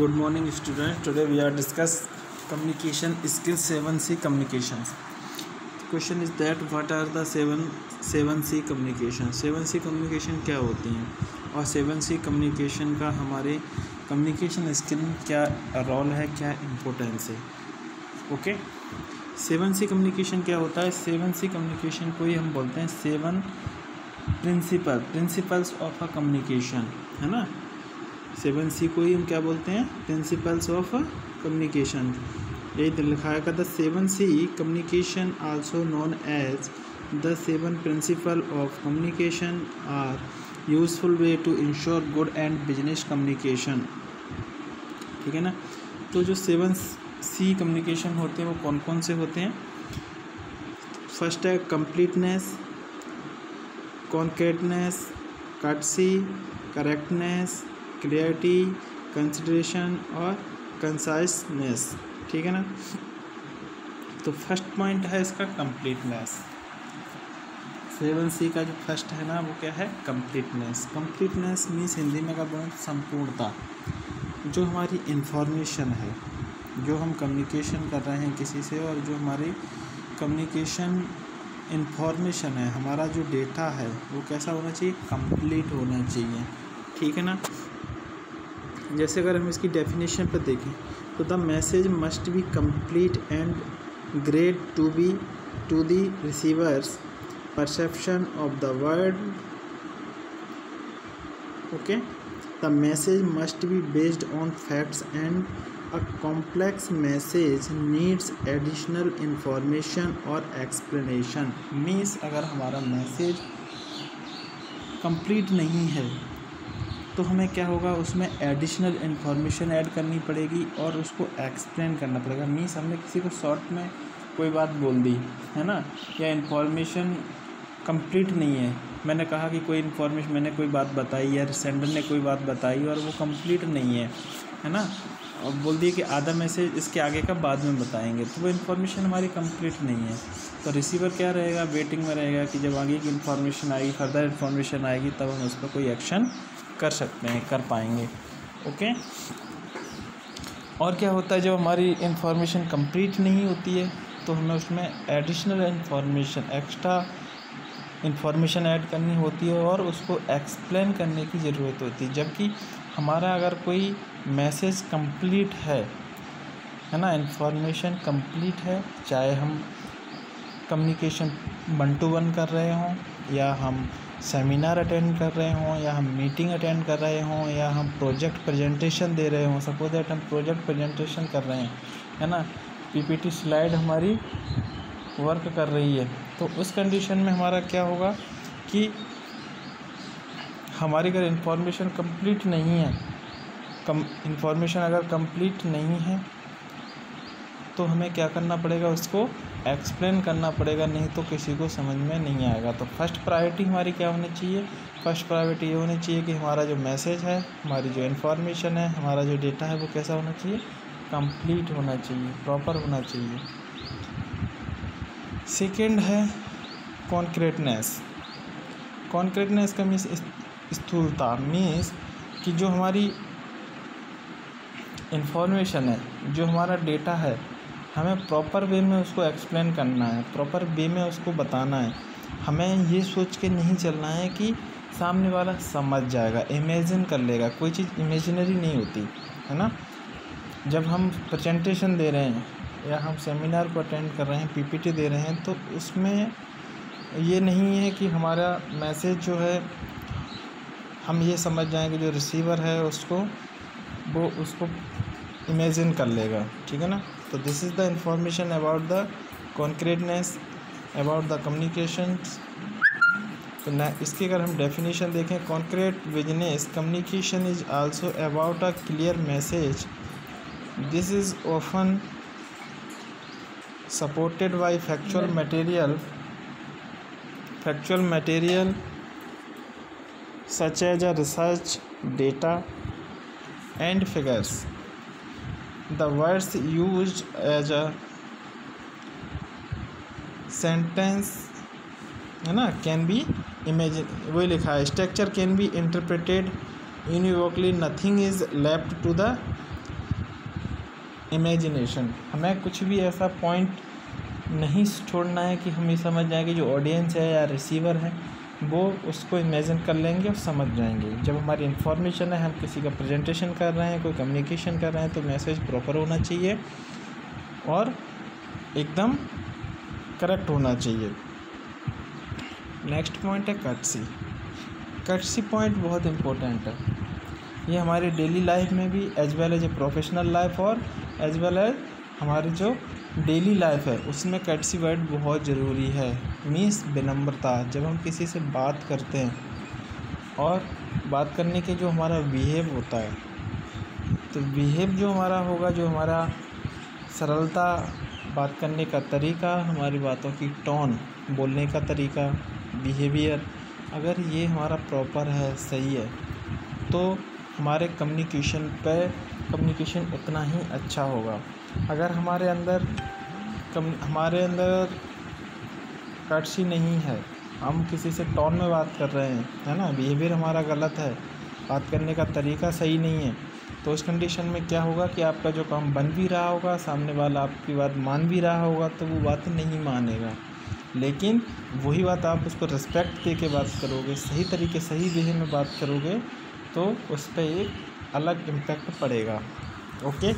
Good morning, students. Today we are discuss communication skills 7C communications. The question is that what are the 7C communication? 7C communication क्या होती हैं और 7C communication का हमारे communication skill में क्या role है, क्या इम्पोर्टेंस है. ओके 7C communication क्या होता है? 7C communication को ही हम बोलते हैं 7 प्रिंसिपल्स ऑफ अ कम्युनिकेशन, है ना. 7C को ही हम क्या बोलते हैं? Principles of communication. यही लिखा है का the 7C communication also known as the 7 principle of communication are useful way to ensure good and business communication. ठीक है ना. तो जो 7C कम्युनिकेशन होते हैं वो कौन कौन से होते हैं? फर्स्ट है completeness, concreteness, courtesy, correctness, clarity, consideration और कंसाइसनेस. ठीक है ना. तो फर्स्ट पॉइंट है इसका कंप्लीटनेस. 7C का जो फर्स्ट है ना वो क्या है? कंप्लीटनेस. कंप्लीटनेस मीन्स हिंदी में का बोलें संपूर्णता. जो हमारी इन्फॉर्मेशन है, जो हम कम्युनिकेशन कर रहे हैं किसी से, और जो हमारी कम्युनिकेशन इन्फॉर्मेशन है, हमारा जो डेटा है वो कैसा होना चाहिए? कंप्लीट होना चाहिए. ठीक है ना. जैसे अगर हम इसकी डेफिनेशन पर देखें तो the message must be complete and grade to the receiver's perception of the word. Okay. The message must be based on facts and a complex message needs additional information और एक्सप्लेनेशन. मीन्स अगर हमारा message complete नहीं है तो हमें क्या होगा? उसमें एडिशनल इन्फॉर्मेशन ऐड करनी पड़ेगी और उसको एक्सप्लेन करना पड़ेगा. मीन्स हमने किसी को शॉर्ट में कोई बात बोल दी है ना, या इन्फॉर्मेशन कंप्लीट नहीं है. मैंने कहा कि कोई इन्फॉर्मेशन, मैंने कोई बात बताई या सेंडर ने कोई बात बताई और वो कंप्लीट नहीं है ना, और बोल दिए कि आधा मैसेज इसके आगे का बाद में बताएंगे, तो वो इन्फॉर्मेशन हमारी कंप्लीट नहीं है. तो रिसीवर क्या रहेगा? वेटिंग में रहेगा कि जब आगे की इन्फॉर्मेशन आएगी, फर्दर इन्फॉर्मेशन आएगी, तब हम उस पर कोई एक्शन कर सकते हैं, कर पाएंगे. ओके. और क्या होता है? जब हमारी इन्फॉर्मेशन कंप्लीट नहीं होती है तो हमें उसमें additional information, extra information add करनी होती है और उसको एक्सप्लेन करने की ज़रूरत होती है. जबकि हमारा अगर कोई मैसेज कंप्लीट है ना, इन्फॉर्मेशन कंप्लीट है, चाहे हम कम्युनिकेशन 1 to 1 कर रहे हों, या हम सेमिनार अटेंड कर रहे हों, या हम मीटिंग अटेंड कर रहे हों, या हम प्रोजेक्ट प्रेजेंटेशन दे रहे हों. सपोज दैट हम प्रोजेक्ट प्रेजेंटेशन कर रहे हैं, है ना, पीपीटी स्लाइड हमारी वर्क कर रही है, तो उस कंडीशन में हमारा क्या होगा कि हमारी अगर इन्फॉर्मेशन कंप्लीट नहीं है, इन्फॉर्मेशन अगर कंप्लीट नहीं है तो हमें क्या करना पड़ेगा? उसको एक्सप्लेन करना पड़ेगा, नहीं तो किसी को समझ में नहीं आएगा. तो फर्स्ट प्रायोरिटी हमारी क्या होनी चाहिए? फर्स्ट प्रायोरिटी ये होनी चाहिए कि हमारा जो मैसेज है, हमारी जो इन्फॉर्मेशन है, हमारा जो डेटा है वो कैसा होना चाहिए? कंप्लीट होना चाहिए, प्रॉपर होना चाहिए. सेकेंड है कॉन्क्रीटनेस. कॉन्क्रीटनेस का मीन्स स्थूलता. मीन्स कि जो हमारी इन्फॉर्मेशन है, जो हमारा डेटा है, हमें प्रॉपर वे में उसको एक्सप्लेन करना है, प्रॉपर वे में उसको बताना है. हमें ये सोच के नहीं चलना है कि सामने वाला समझ जाएगा, इमेजिन कर लेगा. कोई चीज़ इमेजिनरी नहीं होती है ना. जब हम प्रेजेंटेशन दे रहे हैं या हम सेमिनार को अटेंड कर रहे हैं, पीपीटी दे रहे हैं, तो उसमें ये नहीं है कि हमारा मैसेज जो है हम ये समझ जाएंगे, जो रिसीवर है उसको इमेजिन कर लेगा. ठीक है ना. तो this is the information about the concreteness, about the communications. तो ना इसकी अगर हम डेफिनेशन देखें, concrete business communication is also about a clear message. This is often supported by factual material such as a research data and figures. The words used as a sentence है ना can be imagine, वही लिखा है. Structure can be interpreted univocally, nothing is left to the imagination, हमें कुछ भी ऐसा point नहीं छोड़ना है कि हम ये समझ जाएं कि जो ऑडियंस है या रिसीवर है वो उसको इमेजिन कर लेंगे और समझ जाएंगे। जब हमारी इन्फॉर्मेशन है, हम किसी का प्रेजेंटेशन कर रहे हैं, कोई कम्युनिकेशन कर रहे हैं, तो मैसेज प्रॉपर होना चाहिए और एकदम करेक्ट होना चाहिए। नेक्स्ट पॉइंट है कर्टसी। कर्टसी पॉइंट बहुत इम्पोर्टेंट है। ये हमारे डेली लाइफ में भी as well as a professional life और एज वेल एज हमारी जो डेली लाइफ है उसमें कर्टसी वर्ड बहुत ज़रूरी है। मीन्स विनम्रता। जब हम किसी से बात करते हैं और बात करने के जो हमारा बिहेव होता है, तो बिहेव जो हमारा होगा, जो हमारा सरलता, बात करने का तरीका, हमारी बातों की टोन, बोलने का तरीका, बिहेवियर, अगर ये हमारा प्रॉपर है, सही है, तो हमारे कम्युनिकेशन उतना ही अच्छा होगा। अगर हमारे अंदर कर्टसी नहीं है, हम किसी से टोन में बात कर रहे हैं, है ना, बिहेवियर हमारा गलत है, बात करने का तरीका सही नहीं है, तो उस कंडीशन में क्या होगा कि आपका जो काम बन भी रहा होगा, सामने वाला आपकी बात मान भी रहा होगा, तो वो बात नहीं मानेगा। लेकिन वही बात आप उसको रिस्पेक्ट दे के बात करोगे, सही तरीके, सही वे में बात करोगे, तो उस पर एक अलग इम्पैक्ट पड़ेगा। Okay.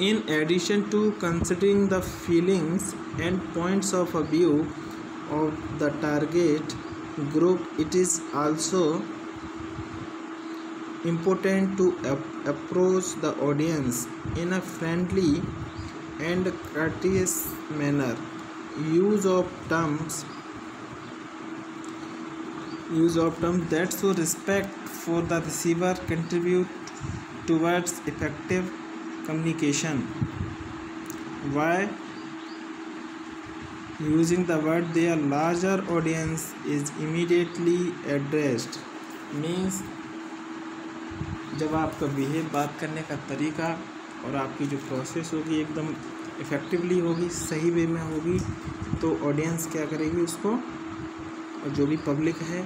In addition to considering the feelings and points of view of the target group, it is also important to approach the audience in a friendly and courteous manner. Use of terms that show respect for the receiver contribute towards effective communication. Why using the word their larger audience is immediately addressed means जब आपका behave, बात करने का तरीका और आपकी जो process होगी एकदम इफ़ेक्टिवली होगी, सही वे में होगी, तो ऑडियंस क्या करेगी उसको, और जो भी पब्लिक है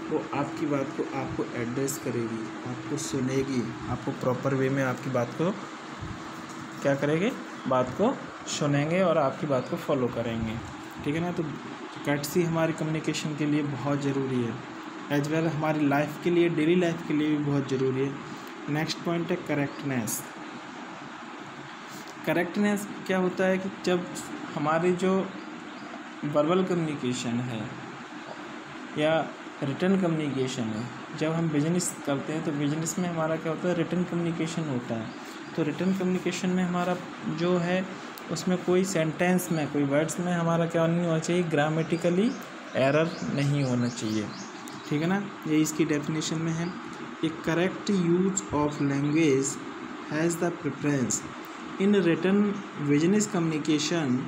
वो आपकी बात को आपको एड्रेस करेगी, आपको सुनेगी, आपको प्रॉपर वे में आपकी बात को क्या करेंगे, बात को सुनेंगे और आपकी बात को फॉलो करेंगे। ठीक है ना। तो कर्टसी हमारी कम्युनिकेशन के लिए बहुत ज़रूरी है, एज वेल हमारी लाइफ के लिए, डेली लाइफ के लिए भी बहुत ज़रूरी है। नेक्स्ट पॉइंट है करेक्टनेस। करेक्टनेस क्या होता है कि जब हमारी जो वर्बल कम्युनिकेशन है या रिटन कम्युनिकेशन है, जब हम बिजनेस करते हैं तो बिजनेस में हमारा क्या होता है, रिटन कम्युनिकेशन होता है। तो रिटन कम्युनिकेशन में हमारा जो है उसमें कोई सेंटेंस में, कोई वर्ड्स में हमारा क्या नहीं होना चाहिए, ग्रामेटिकली एरर नहीं होना चाहिए। ठीक है ना। ये इसकी डेफिनेशन में है, a correct use of language has the preference in written business communication.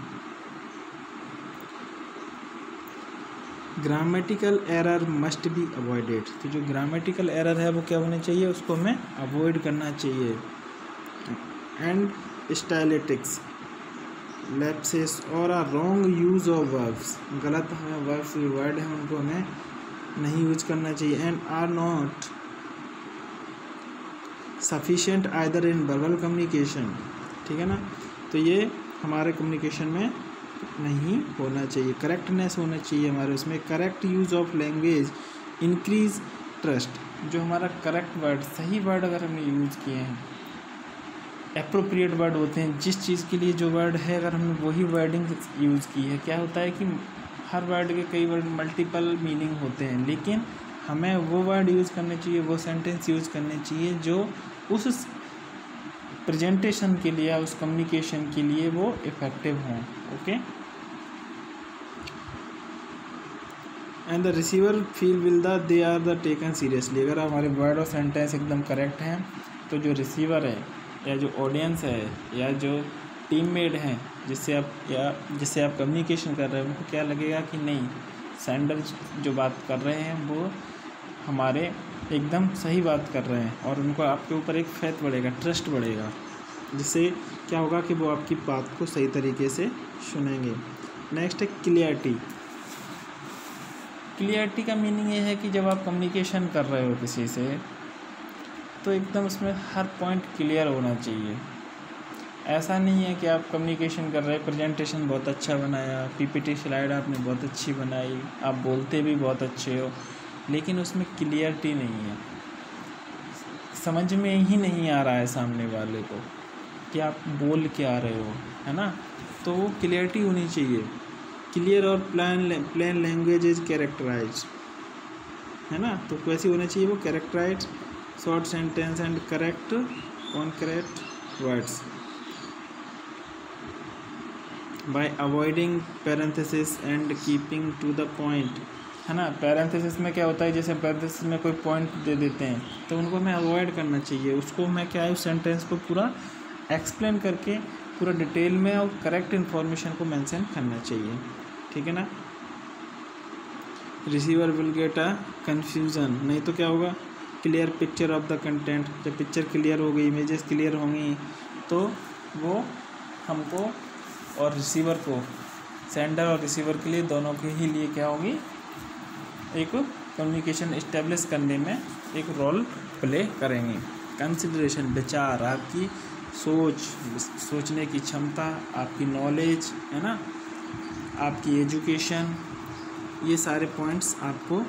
Grammatical error must be avoided. तो जो ग्रामेटिकल एरर है वो क्या होना चाहिए, उसको हमें अवॉइड करना चाहिए। एंड स्टाइलेटिक्स, लैप्सेस और a wrong use of verbs, गलत हमें वर्ब्स, वर्ड है उनको हमें नहीं यूज करना चाहिए। And are not sufficient either in verbal communication. ठीक है ना। तो ये हमारे कम्युनिकेशन में नहीं होना चाहिए, करेक्टनेस होना चाहिए हमारे उसमें। Correct use of language increase trust. जो हमारा करेक्ट वर्ड, सही वर्ड अगर हमने यूज़ किए हैं, एप्रोप्रिएट वर्ड होते हैं, जिस चीज़ के लिए जो वर्ड है अगर हमने वही वर्डिंग यूज़ की है, क्या होता है कि हर वर्ड के कई वर्ड मल्टीपल मीनिंग होते हैं, लेकिन हमें वो वर्ड यूज़ करने चाहिए, वो सेंटेंस यूज़ करने चाहिए जो उस प्रेजेंटेशन के लिए या उस कम्युनिकेशन के लिए वो इफ़ेक्टिव हों। Okay. And the receiver feel will the they are the taken seriously. अगर हमारे वर्ड और सेंटेंस एकदम करेक्ट हैं तो जो रिसीवर है या जो ऑडियंस है या जो टीममेट हैं जिससे आप कम्युनिकेशन कर रहे हैं, उनको क्या लगेगा कि नहीं, सेंडर जो बात कर रहे हैं वो हमारे एकदम सही बात कर रहे हैं, और उनको आपके ऊपर एक फेथ बढ़ेगा, ट्रस्ट बढ़ेगा, जिससे क्या होगा कि वो आपकी बात को सही तरीके से सुनेंगे। नेक्स्ट है क्लियरिटी। क्लियरिटी का मीनिंग ये है कि जब आप कम्युनिकेशन कर रहे हो किसी से, तो एकदम उसमें हर पॉइंट क्लियर होना चाहिए। ऐसा नहीं है कि आप कम्युनिकेशन कर रहे हैं, प्रेजेंटेशन बहुत अच्छा बनाया, पीपीटी स्लाइड आपने बहुत अच्छी बनाई, आप बोलते भी बहुत अच्छे हो, लेकिन उसमें क्लियरिटी नहीं है, समझ में ही नहीं आ रहा है सामने वाले को कि आप बोल क्या रहे हो, है ना। तो वो क्लियरिटी होनी चाहिए। क्लियर और प्लेन लैंग्वेज इज कैरेक्टराइज, है ना। तो कैसी होना चाहिए वो, characterize short sentence and correct concrete words by avoiding parenthesis and keeping to the point, है ना। पैरेंथेसिस में क्या होता है, जैसे पैरेंथेसिस में कोई पॉइंट दे देते हैं तो उनको हमें अवॉइड करना चाहिए, उसको मैं क्या है उस सेंटेंस को पूरा एक्सप्लेन करके पूरा डिटेल में और करेक्ट इन्फॉर्मेशन को मेंशन करना चाहिए, ठीक है ना। Receiver will get a confusion, नहीं तो क्या होगा, clear picture of the content, जब पिक्चर क्लियर हो गई, इमेजेस क्लियर होंगी तो वो हमको और रिसीवर को, सेंडर और रिसीवर के लिए, दोनों के ही लिए क्या होगी, एक कम्युनिकेशन इस्टेब्लिश करने में एक रोल प्ले करेंगे। कंसिडरेशन, विचार, आपकी सोचने की क्षमता, आपकी नॉलेज, है ना, आपकी एजुकेशन, ये सारे पॉइंट्स आपको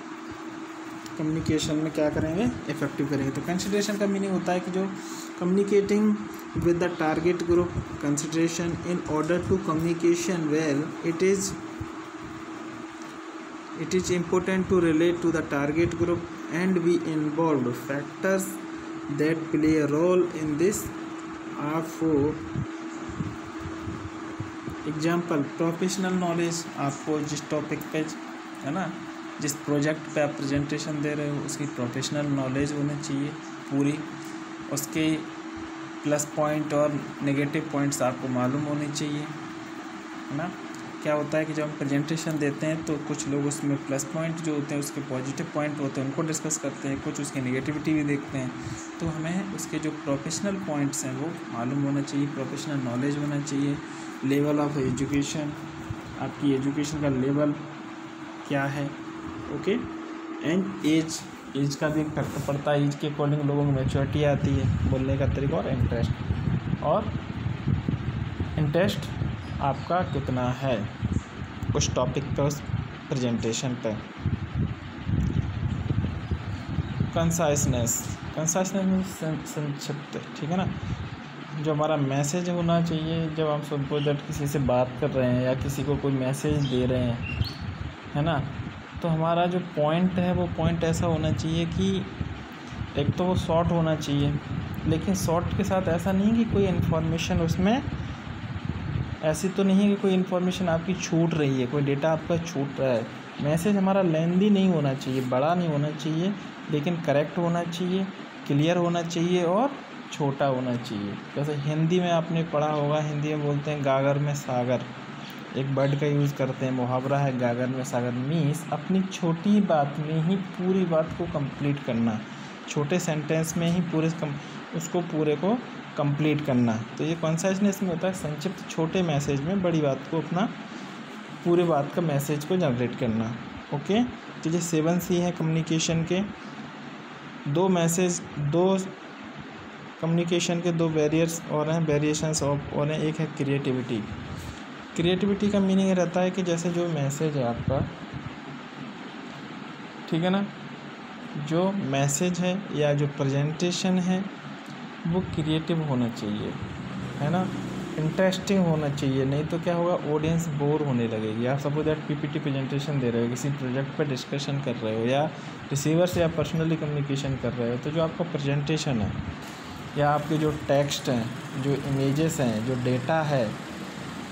कम्युनिकेशन में क्या करेंगे, इफेक्टिव करेंगे। तो कंसिडरेशन का मीनिंग होता है कि जो communicating with the target group, consideration in order to communication well, it is important to relate to the target group and be involved factors that play a role in this are for example professional knowledge, आपको जिस topic पे, है ना, जिस project पे आप presentation दे रहे हो उसकी प्रोफेशनल नॉलेज होनी चाहिए पूरी, उसके प्लस पॉइंट और नेगेटिव पॉइंट्स आपको मालूम होने चाहिए, है ना। क्या होता है कि जब हम प्रेजेंटेशन देते हैं तो कुछ लोग उसमें प्लस पॉइंट जो होते हैं, उसके पॉजिटिव पॉइंट होते हैं, उनको डिस्कस करते हैं, कुछ उसकी नेगेटिविटी भी देखते हैं। तो हमें उसके जो प्रोफेशनल पॉइंट्स हैं वो मालूम होना चाहिए, प्रोफेशनल नॉलेज होना चाहिए। लेवल ऑफ एजुकेशन, आपकी एजुकेशन का लेवल क्या है, ओके। एंड एज का भी फैक्टर पड़ता है, एज के अकॉर्डिंग लोगों में मैच्योरिटी आती है, बोलने का तरीका, और इंटरेस्ट आपका कितना है उस टॉपिक पे, उस प्रेजेंटेशन पे। कंसाइसनेस में संक्षिप्त, ठीक है ना। जो हमारा मैसेज होना चाहिए, जब हम सपोज दैट किसी से बात कर रहे हैं या किसी को कोई मैसेज दे रहे हैं, है ना, तो हमारा जो पॉइंट है वो पॉइंट ऐसा होना चाहिए कि एक तो वो शॉर्ट होना चाहिए, लेकिन शॉर्ट के साथ ऐसा नहीं कि कोई इन्फॉर्मेशन उसमें ऐसी तो नहीं है कि कोई इन्फॉर्मेशन आपकी छूट रही है, कोई डेटा आपका छूट रहा है। मैसेज हमारा लेंदी नहीं होना चाहिए, बड़ा नहीं होना चाहिए, लेकिन करेक्ट होना चाहिए, क्लियर होना चाहिए और छोटा होना चाहिए। जैसे हिंदी में आपने पढ़ा होगा, हिंदी में बोलते हैं गागर में सागर, एक वर्ड का यूज़ करते हैं, मुहावरा है गागर में सागर। मीन्स अपनी छोटी बात में ही पूरी बात को कंप्लीट करना, छोटे सेंटेंस में ही उसको पूरे को कंप्लीट करना। तो ये कॉन्साइसनेस में होता है, संक्षिप्त छोटे मैसेज में बड़ी बात को, अपना पूरे बात का मैसेज को जनरेट करना, ओके। तो ये 7C है कम्युनिकेशन के, दो कम्युनिकेशन के 2 बैरियर्स और हैं, वेरिएशंस ऑफ और हैं। एक है क्रिएटिविटी का मीनिंग रहता है कि जैसे जो मैसेज है आपका, ठीक है ना, जो मैसेज है या जो प्रेजेंटेशन है वो क्रिएटिव होना चाहिए, है ना, इंटरेस्टिंग होना चाहिए। नहीं तो क्या होगा, ऑडियंस बोर होने लगेगी। आप सपोज दैट पीपीटी प्रेजेंटेशन दे रहे हो, किसी प्रोजेक्ट पर डिस्कशन कर रहे हो, या रिसीवर से आप पर्सनली कम्युनिकेशन कर रहे हो, तो जो आपका प्रेजेंटेशन है या आपके जो टेक्स्ट हैं, जो इमेजेस हैं, जो डेटा है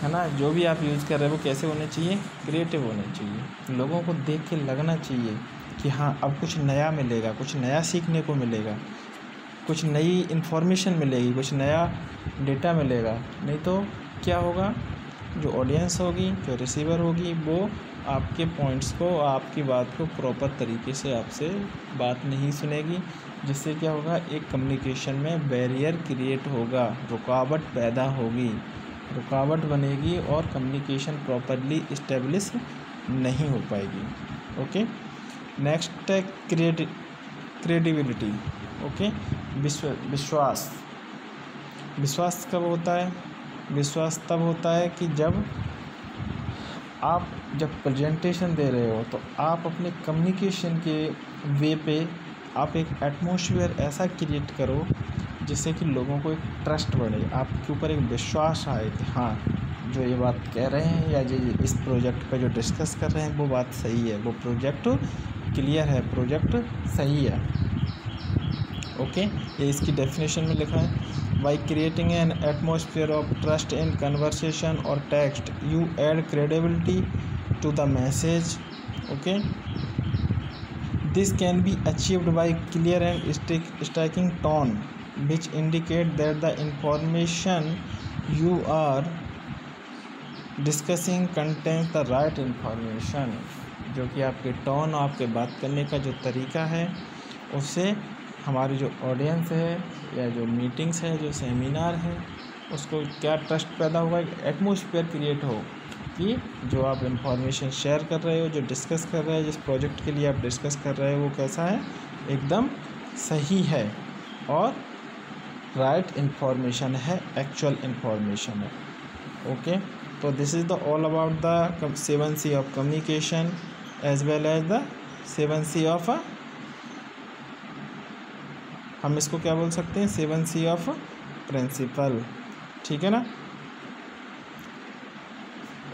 ना, जो भी आप यूज़ कर रहे हो वो कैसे होने चाहिए, क्रिएटिव होने चाहिए। लोगों को देख के लगना चाहिए कि हाँ अब कुछ नया मिलेगा, कुछ नया सीखने को मिलेगा, कुछ नई इन्फॉर्मेशन मिलेगी, कुछ नया डेटा मिलेगा। नहीं तो क्या होगा, जो ऑडियंस होगी, जो रिसीवर होगी, वो आपके पॉइंट्स को, आपकी बात को प्रॉपर तरीके से आपसे बात नहीं सुनेगी, जिससे क्या होगा, एक कम्युनिकेशन में बैरियर क्रिएट होगा, रुकावट पैदा होगी, रुकावट बनेगी और कम्युनिकेशन प्रॉपरली इस्टेब्लिश नहीं हो पाएगी, ओके। नेक्स्ट है क्रेडिबिलिटी। ओके। विश्वास विश्वास कब होता है? विश्वास तब होता है कि जब प्रेजेंटेशन दे रहे हो तो आप अपने कम्युनिकेशन के वे पे आप एक एटमॉस्फेयर ऐसा क्रिएट करो जिससे कि लोगों को एक ट्रस्ट बढ़े, आपके ऊपर एक विश्वास आए कि हाँ जो ये बात कह रहे हैं या जो इस प्रोजेक्ट पे जो डिस्कस कर रहे हैं वो बात सही है, वो प्रोजेक्ट क्लियर है, प्रोजेक्ट सही है। ओके, ये इसकी डेफिनेशन में लिखा है, by creating an atmosphere of trust in conversation और text you add credibility to the message. Okay, this can be achieved by clear and striking tone which indicate that the information you are discussing contains the right information। जो कि आपके tone, आपके बात करने का जो तरीका है उससे हमारी जो ऑडियंस है या जो मीटिंग्स है, जो सेमिनार है, उसको क्या ट्रस्ट पैदा होगा, एक एटमॉस्फेयर क्रिएट हो कि जो आप इंफॉर्मेशन शेयर कर रहे हो, जो डिस्कस कर रहे हो, जिस प्रोजेक्ट के लिए आप डिस्कस कर रहे हो वो कैसा है, एकदम सही है और राइट इन्फॉर्मेशन है, एक्चुअल इन्फॉर्मेशन है। ओके, तो this is the all about the 7C of communication as well as the 7C of, हम इसको क्या बोल सकते हैं, 7C ऑफ प्रिंसिपल। ठीक है ना?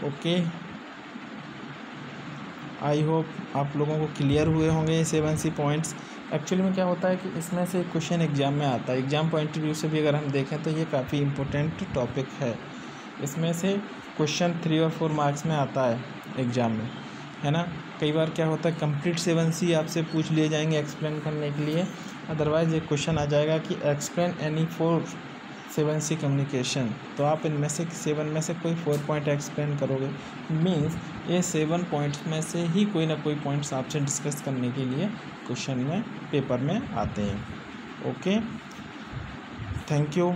ओके, आई होप आप लोगों को क्लियर हुए होंगे ये 7C पॉइंट्स। एक्चुअली में क्या होता है कि इसमें से क्वेश्चन एग्ज़ाम में आता है, एग्ज़ाम पॉइंट ऑफ व्यू से भी अगर हम देखें तो ये काफ़ी इम्पोर्टेंट टॉपिक है। इसमें से क्वेश्चन 3 और 4 मार्क्स में आता है एग्ज़ाम में, है ना। कई बार क्या होता है कंप्लीट 7C आपसे पूछ लिए जाएंगे एक्सप्लेन करने के लिए, अदरवाइज़ ये क्वेश्चन आ जाएगा कि एक्सप्लेन एनी 4 7C कम्युनिकेशन, तो आप इनमें से 7 में से कोई 4 पॉइंट एक्सप्लेन करोगे, मीन्स ये 7 पॉइंट्स में से ही कोई ना कोई पॉइंट्स आपसे डिस्कस करने के लिए क्वेश्चन में, पेपर में आते हैं। Okay, thank you.